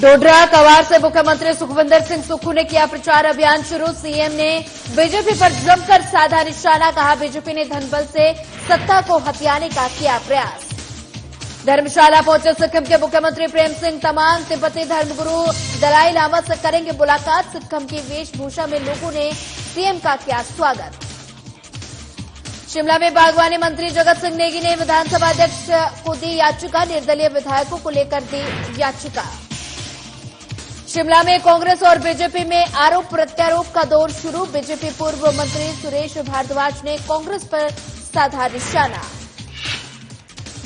डोडरा कवार से मुख्यमंत्री सुखविंदर सिंह सुक्खू ने किया प्रचार अभियान शुरू। सीएम ने बीजेपी पर जमकर साधा निशाना, कहा बीजेपी ने धनबल से सत्ता को हथियाने का किया प्रयास। धर्मशाला पहुंचे सिक्किम के मुख्यमंत्री प्रेम सिंह तमांग, तिब्बती धर्मगुरु दलाई लामा से करेंगे मुलाकात। सिक्किम की वेशभूषा में लोगों ने सीएम का किया स्वागत। शिमला में बागवानी मंत्री जगत सिंह नेगी ने विधानसभा अध्यक्ष को दी याचिका, निर्दलीय विधायकों को लेकर दी याचिका। शिमला में कांग्रेस और बीजेपी में आरोप प्रत्यारोप का दौर शुरू। बीजेपी पूर्व मंत्री सुरेश भारद्वाज ने कांग्रेस पर साधा निशाना।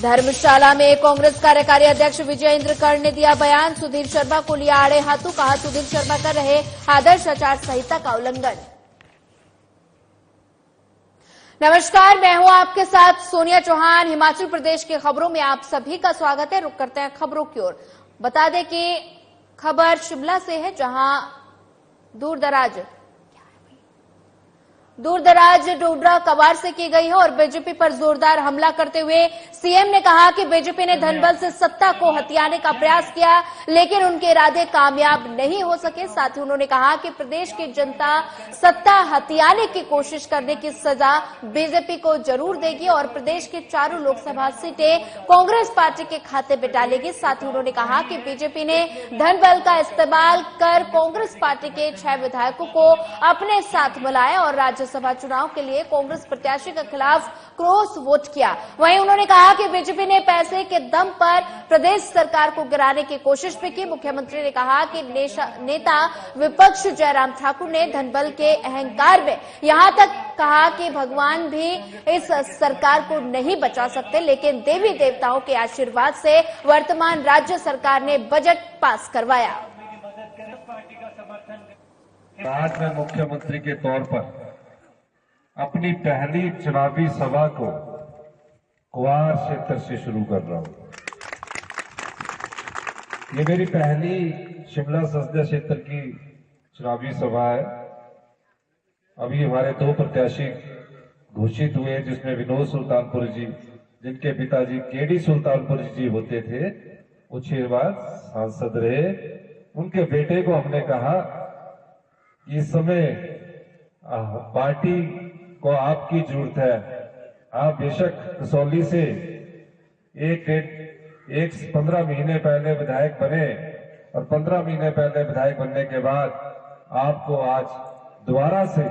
धर्मशाला में कांग्रेस कार्यकारी अध्यक्ष विजयेंद्र कर्ण ने दिया बयान, सुधीर शर्मा को लिया आड़े हाथों, कहा सुधीर शर्मा कर रहे आदर्श आचार संहिता का उल्लंघन। नमस्कार, मैं हूं आपके साथ सोनिया चौहान। हिमाचल प्रदेश की खबरों में आप सभी का स्वागत है। रुक करते हैं खबरों की ओर। बता दें कि खबर शिमला से है, जहां दूर दराज डोडरा कवार से की गई है और बीजेपी पर जोरदार हमला करते हुए सीएम ने कहा कि बीजेपी ने धनबल से सत्ता को हथियाने का प्रयास किया, लेकिन उनके इरादे कामयाब नहीं हो सके। साथ ही उन्होंने कहा कि प्रदेश की जनता सत्ता हथियाने की कोशिश करने की सजा बीजेपी को जरूर देगी और प्रदेश की चारों लोकसभा सीटें कांग्रेस पार्टी के खाते में डालेगी। साथ ही उन्होंने कहा कि बीजेपी ने धनबल का इस्तेमाल कर कांग्रेस पार्टी के 6 विधायकों को अपने साथ मिलाया और राज्यसभा चुनाव के लिए कांग्रेस प्रत्याशी के खिलाफ क्रॉस वोट किया। वहीं उन्होंने कहा कि बीजेपी ने पैसे के दम पर प्रदेश सरकार को गिराने की कोशिश भी की। मुख्यमंत्री ने कहा कि नेता विपक्ष जयराम ठाकुर ने धनबल के अहंकार में यहां तक कहा कि भगवान भी इस सरकार को नहीं बचा सकते, लेकिन देवी देवताओं के आशीर्वाद से वर्तमान राज्य सरकार ने बजट पास करवाया। आज मैं मुख्यमंत्री के तौर पर अपनी पहली चुनावी सभा को क्वार क्षेत्र से शुरू कर रहा हूं। ये मेरी पहली शिमला संसदीय क्षेत्र की चुनावी सभा है। अभी हमारे 2 प्रत्याशी घोषित हुए, जिसमें विनोद सुल्तानपुर जी, जिनके पिताजी केडी सुल्तानपुर जी होते थे, वो 6 बार सांसद रहे। उनके बेटे को हमने कहा इस समय पार्टी को आपकी जरूरत है। आप बेशक कसौली से एक 15 महीने पहले विधायक बने और 15 महीने पहले विधायक बनने के बाद आपको आज दोबारा से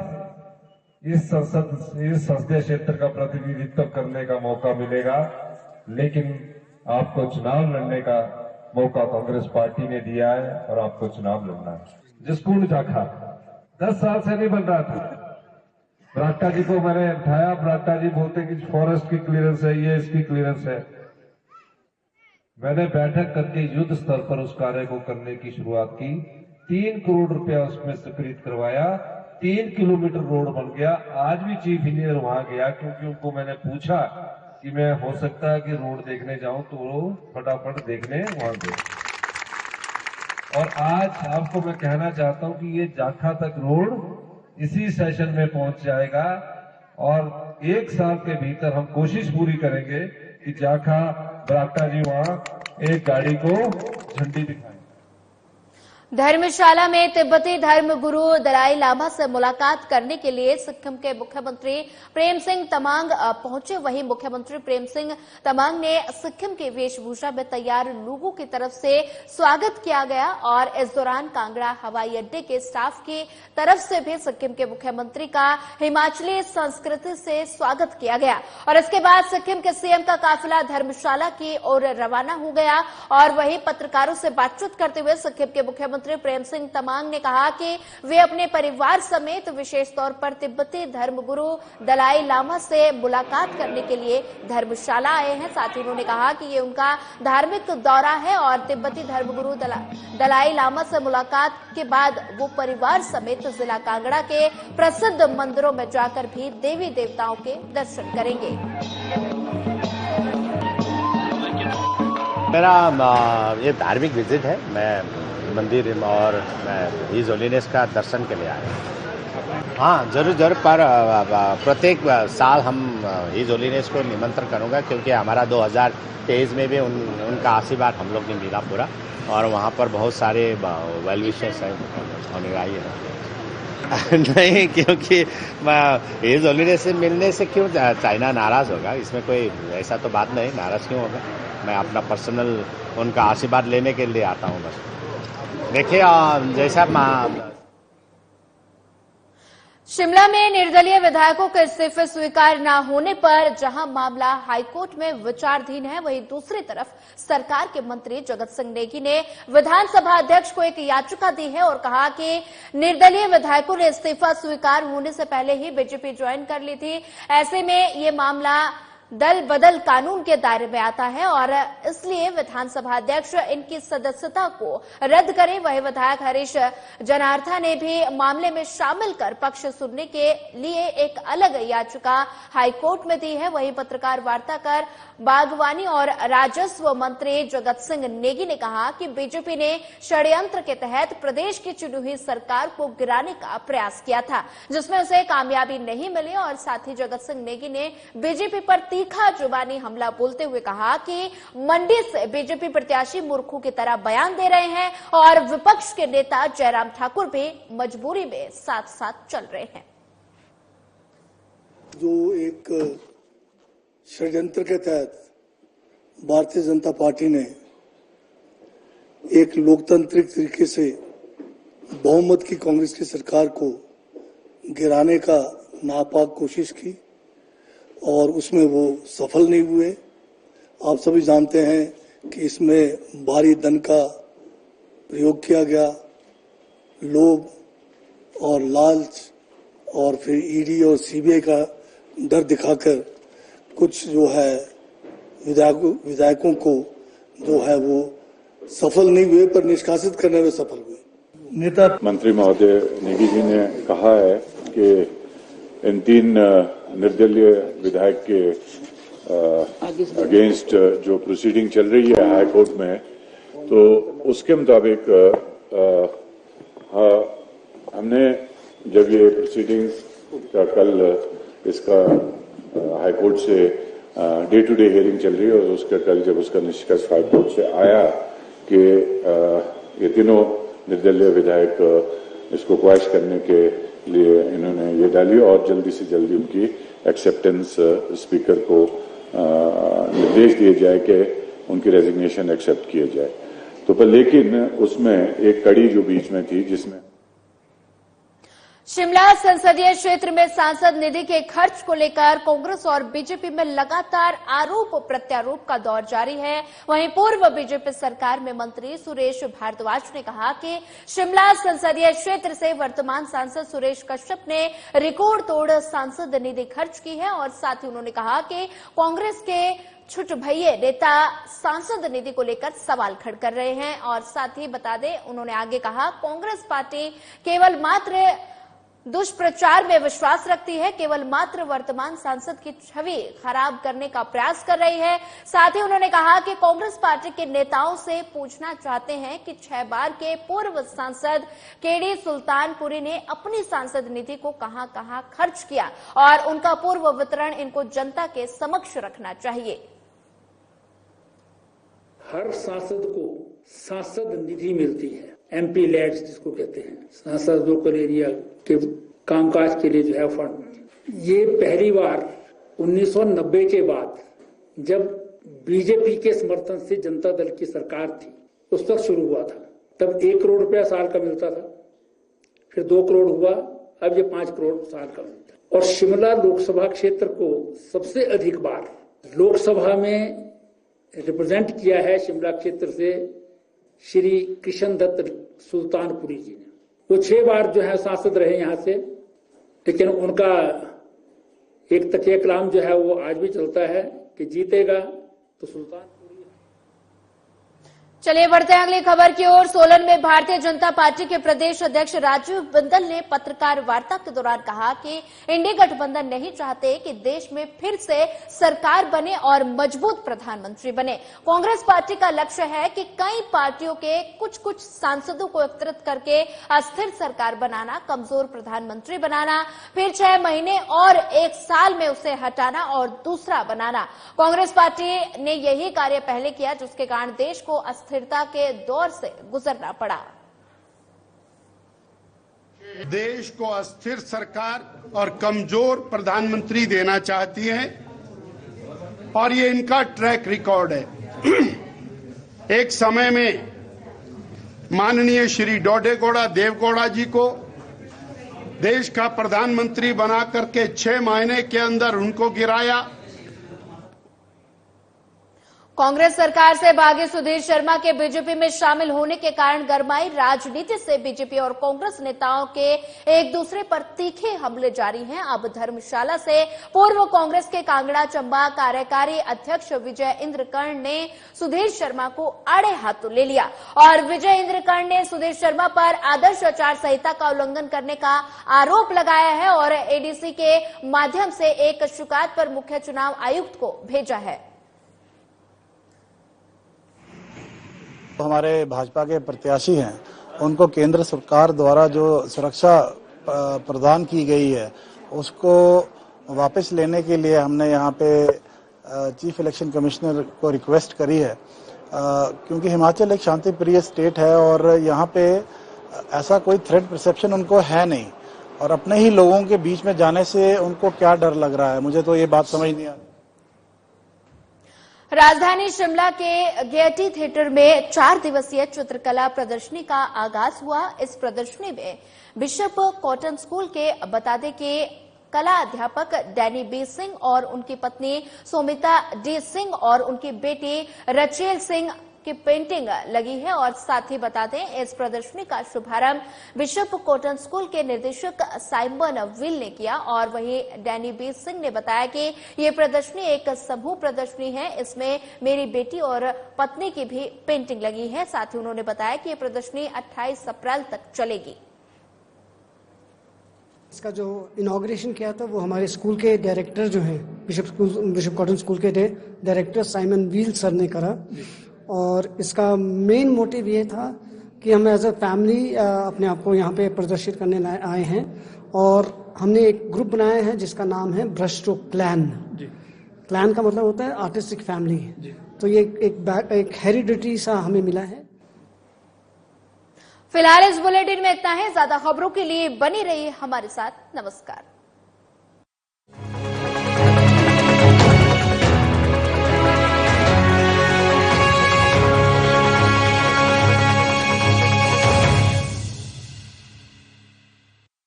इस संसदीय क्षेत्र का प्रतिनिधित्व करने का मौका मिलेगा, लेकिन आपको चुनाव लड़ने का मौका कांग्रेस पार्टी ने दिया है और आपको चुनाव लड़ना है। जसकुंड जाखा 10 साल से नहीं बन रहा था। बरागटा जी को मैंने उठाया, बरागटा जी बोलते कि फॉरेस्ट की क्लियरेंस है, ये इसकी क्लियरेंस है। मैंने बैठक करके युद्ध स्तर पर उस कार्य को करने की शुरुआत की। 3 करोड़ रुपया उसमें स्वीकृत करवाया। 3 किलोमीटर रोड बन गया। आज भी चीफ इंजीनियर वहां गया, क्योंकि उनको मैंने पूछा कि मैं हो सकता है कि रोड देखने जाऊं, तो वो फटाफट देखने वहां गए। और आज आपको मैं कहना चाहता हूं कि ये जाखा तक रोड इसी सेशन में पहुंच जाएगा और 1 साल के भीतर हम कोशिश पूरी करेंगे कि जाखा बरागटा जी वहां एक गाड़ी को झंडी दिखाएं। धर्मशाला में तिब्बती धर्मगुरु दलाई लामा से मुलाकात करने के लिए सिक्किम के मुख्यमंत्री प्रेम सिंह तमांग पहुंचे। वहीं मुख्यमंत्री प्रेम सिंह तमांग ने सिक्किम की वेशभूषा में तैयार लोगों की तरफ से स्वागत किया गया और इस दौरान कांगड़ा हवाई अड्डे के स्टाफ की तरफ से भी सिक्किम के मुख्यमंत्री का हिमाचली संस्कृति से स्वागत किया गया। और इसके बाद सिक्किम के सीएम का काफिला धर्मशाला की ओर रवाना हो गया और वहीं पत्रकारों से बातचीत करते हुए सिक्किम के मुख्यमंत्री प्रेम सिंह तमांग ने कहा कि वे अपने परिवार समेत विशेष तौर पर तिब्बती धर्मगुरु दलाई लामा से मुलाकात करने के लिए धर्मशाला आए हैं। साथ ही उन्होंने कहा कि ये उनका धार्मिक दौरा है और तिब्बती धर्मगुरु दलाई लामा से मुलाकात के बाद वो परिवार समेत जिला कांगड़ा के प्रसिद्ध मंदिरों में जाकर भी देवी देवताओं के दर्शन करेंगे। मेरा ये धार्मिक विजिट है। मैं मंदिर और मैं हिज होलीनेस का दर्शन के लिए आया हाँ, जरूर जरूर। पर प्रत्येक साल हम हिज होलीनेस को निमंत्रण करूँगा, क्योंकि हमारा 2023 में भी उनका आशीर्वाद हम लोग ने मिला पूरा, और वहाँ पर बहुत सारे वेल विशर्स हैं अनुयायी हैं। नहीं, क्योंकि हिज होलीनेस से मिलने से क्यों चाइना नाराज होगा? इसमें कोई ऐसा तो बात नहीं, नाराज क्यों होगा? मैं अपना पर्सनल उनका आशीर्वाद लेने के लिए आता हूँ बस। देखिए, जैसा शिमला में निर्दलीय विधायकों के इस्तीफे स्वीकार न होने पर जहां मामला हाईकोर्ट में विचाराधीन है, वहीं दूसरी तरफ सरकार के मंत्री जगत सिंह नेगी ने विधानसभा अध्यक्ष को एक याचिका दी है और कहा कि निर्दलीय विधायकों ने इस्तीफा स्वीकार होने से पहले ही बीजेपी ज्वाइन कर ली थी। ऐसे में ये मामला दल बदल कानून के दायरे में आता है और इसलिए विधानसभा अध्यक्ष इनकी सदस्यता को रद्द करें। वही विधायक हरीश जनार्था ने भी मामले में शामिल कर पक्ष सुनने के लिए एक अलग याचिका हाईकोर्ट में दी है। वही पत्रकार वार्ता कर बागवानी और राजस्व मंत्री जगत सिंह नेगी ने कहा कि बीजेपी ने षड्यंत्र के तहत प्रदेश की चुनी हुई सरकार को गिराने का प्रयास किया था, जिसमें उसे कामयाबी नहीं मिली। और साथ ही जगत सिंह नेगी ने बीजेपी पर तीखा जुबानी हमला बोलते हुए कहा कि मंडी से बीजेपी प्रत्याशी मूर्खों की तरह बयान दे रहे हैं और विपक्ष के नेता जयराम ठाकुर भी मजबूरी में साथ साथ चल रहे हैं। जो एक षड्यंत्र के तहत भारतीय जनता पार्टी ने एक लोकतांत्रिक तरीके से बहुमत की कांग्रेस की सरकार को गिराने का नापाक कोशिश की और उसमें वो सफल नहीं हुए। आप सभी जानते हैं कि इसमें भारी धन का प्रयोग किया गया, लोभ और लालच और फिर ईडी और सीबीआई का डर दिखाकर कुछ जो है विधायकों को जो है वो सफल नहीं हुए, पर निष्कासित करने में सफल हुए। नेता मंत्री महोदय नेगी जी ने कहा है कि इन 3 निर्दलीय विधायक के अगेंस्ट जो प्रोसीडिंग चल रही है हाई कोर्ट में, तो उसके मुताबिक हमने जब ये प्रोसीडिंग का कल इसका हाई कोर्ट से डे टू डे हियरिंग चल रही है और उसका कल जब उसका निष्कर्ष हाई कोर्ट से आया कि ये तीनों निर्दलीय विधायक इसको क्वैश करने के लिए इन्होंने ये डाली और जल्दी से जल्दी उनकी एक्सेप्टेंस स्पीकर को निर्देश दिए जाए कि उनकी रेजिग्नेशन एक्सेप्ट किए जाए। तो पर लेकिन उसमें एक कड़ी जो बीच में थी जिसमें शिमला संसदीय क्षेत्र में सांसद निधि के खर्च को लेकर कांग्रेस और बीजेपी में लगातार आरोप प्रत्यारोप का दौर जारी है। वहीं पूर्व बीजेपी सरकार में मंत्री सुरेश भारद्वाज ने कहा कि शिमला संसदीय क्षेत्र से वर्तमान सांसद सुरेश कश्यप ने रिकॉर्ड तोड़ सांसद निधि खर्च की है और साथ ही उन्होंने कहा कि कांग्रेस के छुट भैये नेता सांसद निधि को लेकर सवाल खड़ा कर रहे हैं। और साथ ही बता दें, उन्होंने आगे कहा कांग्रेस पार्टी केवल मात्र दुष्प्रचार में विश्वास रखती है, केवल मात्र वर्तमान सांसद की छवि खराब करने का प्रयास कर रही है। साथ ही उन्होंने कहा कि कांग्रेस पार्टी के नेताओं से पूछना चाहते हैं कि 6 बार के पूर्व सांसद केडी सुल्तानपुरी ने अपनी सांसद निधि को कहां-कहां खर्च किया और उनका पूर्व वितरण इनको जनता के समक्ष रखना चाहिए। हर सांसद को सांसद निधि मिलती है, एमपी लैड्स जिसको कहते हैं, सांसद लोकल एरिया के कामकाज के लिए जो है फंड। ये पहली बार 1990 के बाद जब बीजेपी के समर्थन से जनता दल की सरकार थी उस वक्त शुरू हुआ था। तब 1 करोड़ रुपया साल का मिलता था, फिर 2 करोड़ हुआ, अब ये 5 करोड़ साल का मिलता है। और शिमला लोकसभा क्षेत्र को सबसे अधिक बार लोकसभा में रिप्रेजेंट किया है शिमला क्षेत्र से श्री कृष्ण दत्त सुल्तानपुरी जी ने। वो 6 बार जो है सांसद रहे यहाँ से, लेकिन उनका एक तकिया कलाम जो है वो आज भी चलता है कि जीतेगा तो सुल्तानपुरी। चलिए बढ़ते हैं अगली खबर की ओर। सोलन में भारतीय जनता पार्टी के प्रदेश अध्यक्ष राजीव बिंदल ने पत्रकार वार्ता के दौरान कहा कि इंडी गठबंधन नहीं चाहते कि देश में फिर से सरकार बने और मजबूत प्रधानमंत्री बने। कांग्रेस पार्टी का लक्ष्य है कि कई पार्टियों के कुछ सांसदों को एकत्रित करके अस्थिर सरकार बनाना, कमजोर प्रधानमंत्री बनाना, फिर 6 महीने और 1 साल में उसे हटाना और दूसरा बनाना। कांग्रेस पार्टी ने यही कार्य पहले किया, जिसके कारण देश को अस्थिरता के दौर से गुजरना पड़ा। देश को अस्थिर सरकार और कमजोर प्रधानमंत्री देना चाहती है और ये इनका ट्रैक रिकॉर्ड है। एक समय में माननीय श्री डोडेगौड़ा देवगौड़ा जी को देश का प्रधानमंत्री बना करके 6 महीने के अंदर उनको गिराया। कांग्रेस सरकार से भागे सुधीर शर्मा के बीजेपी में शामिल होने के कारण गरमाई राजनीति से बीजेपी और कांग्रेस नेताओं के एक दूसरे पर तीखे हमले जारी हैं। अब धर्मशाला से पूर्व कांग्रेस के कांगड़ा चंबा कार्यकारी अध्यक्ष विजय इंद्र कर्ण ने सुधीर शर्मा को आड़े हाथों ले लिया और विजय इंद्र कर्ण ने सुधीर शर्मा पर आदर्श आचार संहिता का उल्लंघन करने का आरोप लगाया है और एडीसी के माध्यम से एक शिकायत पर मुख्य चुनाव आयुक्त को भेजा है। हमारे भाजपा के प्रत्याशी हैं, उनको केंद्र सरकार द्वारा जो सुरक्षा प्रदान की गई है उसको वापस लेने के लिए हमने यहाँ पे चीफ इलेक्शन कमिश्नर को रिक्वेस्ट करी है, क्योंकि हिमाचल एक शांति प्रिय स्टेट है और यहाँ पे ऐसा कोई थ्रेट परसेप्शन उनको है नहीं और अपने ही लोगों के बीच में जाने से उनको क्या डर लग रहा है, मुझे तो ये बात समझ नहीं आ रही। राजधानी शिमला के गेयटी थिएटर में 4 दिवसीय चित्रकला प्रदर्शनी का आगाज हुआ। इस प्रदर्शनी में बिशप कॉटन स्कूल के बता दें कि कला अध्यापक डैनी बी सिंह और उनकी पत्नी सोमिता डी सिंह और उनकी बेटी रचेल सिंह की पेंटिंग लगी है और साथ ही बता दें इस प्रदर्शनी का शुभारंभ बिशप कॉटन स्कूल के निदेशक साइमन विल ने किया और वहीं डैनी बी सिंह ने बताया कि ये प्रदर्शनी एक समूह प्रदर्शनी है, इसमें मेरी बेटी और पत्नी की भी पेंटिंग लगी है। साथ ही उन्होंने बताया कि ये प्रदर्शनी 28 अप्रैल तक चलेगी। इसका जो इनॉग्रेशन किया था वो हमारे स्कूल के डायरेक्टर जो हैं बिशप कॉटन स्कूल के डायरेक्टर साइमन व्हील सर ने करा और इसका मेन मोटिव ये था कि हम एज अ फैमिली अपने आप को यहाँ पे प्रदर्शित करने आए हैं और हमने एक ग्रुप बनाया है जिसका नाम है ब्रश स्ट्रोक क्लैन। क्लैन का मतलब होता है आर्टिस्टिक फैमिली, तो ये एक हेरिडिटी सा हमें मिला है। फिलहाल इस बुलेटिन में इतना है। ज्यादा खबरों के लिए बनी रहिए हमारे साथ। नमस्कार।